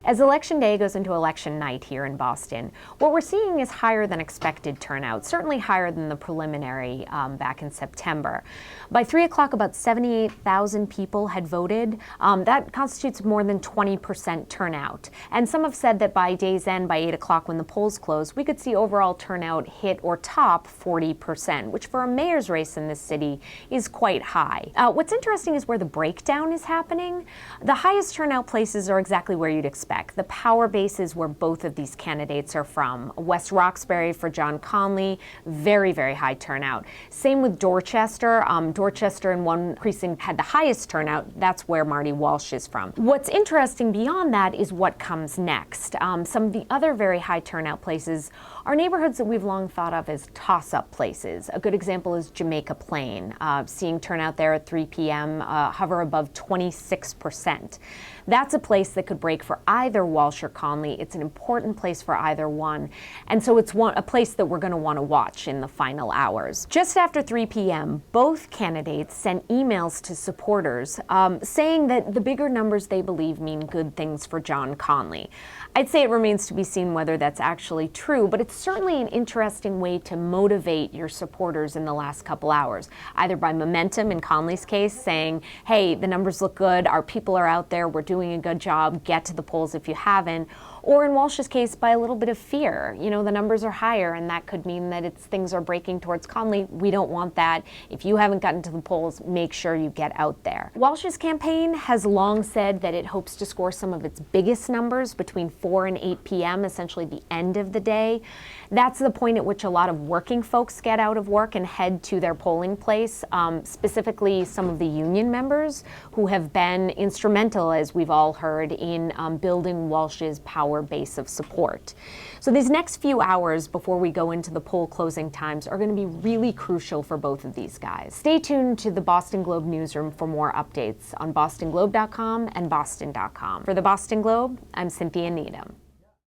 As Election Day goes into election night here in Boston, what we're seeing is higher than expected turnout, certainly higher than the preliminary back in September. By 3 o'clock, about 78,000 people had voted. That constitutes more than 20% turnout. And some have said that by day's end, by 8 o'clock when the polls close, we could see overall turnout hit or top 40%, which for a mayor's race in this city is quite high. What's interesting is where the breakdown is happening. The highest turnout places are exactly where you'd expect. The power bases where both of these candidates are from. West Roxbury for John Connolly, very, very high turnout. Same with Dorchester. Dorchester in one precinct had the highest turnout. That's where Marty Walsh is from. What's interesting beyond that is what comes next. Some of the other very high turnout places are neighborhoods that we've long thought of as toss-up places. A good example is Jamaica Plain. Seeing turnout there at 3 p.m. Hover above 26%. That's a place that could break for either Walsh or Connolly. It's an important place for either one. And so it's a place that we're going to want to watch in the final hours. Just after 3 p.m., both candidates sent emails to supporters saying that the bigger numbers they believe mean good things for John Connolly. I'd say it remains to be seen whether that's actually true, but it's certainly an interesting way to motivate your supporters in the last couple hours, either by momentum in Connolly's case, saying, hey, the numbers look good, our people are out there, we're doing a good job, get to the polls if you haven't, or in Walsh's case, by a little bit of fear. You know, the numbers are higher, and that could mean that things are breaking towards Connolly. We don't want that. If you haven't gotten to the polls, make sure you get out there. Walsh's campaign has long said that it hopes to score some of its biggest numbers between 4 and 8 p.m., essentially the end of the day. That's the point at which a lot of working folks get out of work and head to their polling place, specifically some of the union members who have been instrumental, as we've all heard, in building Walsh's power base of support. So these next few hours before we go into the poll closing times are going to be really crucial for both of these guys. Stay tuned to the Boston Globe newsroom for more updates on bostonglobe.com and boston.com. For the Boston Globe, I'm Cynthia Needham.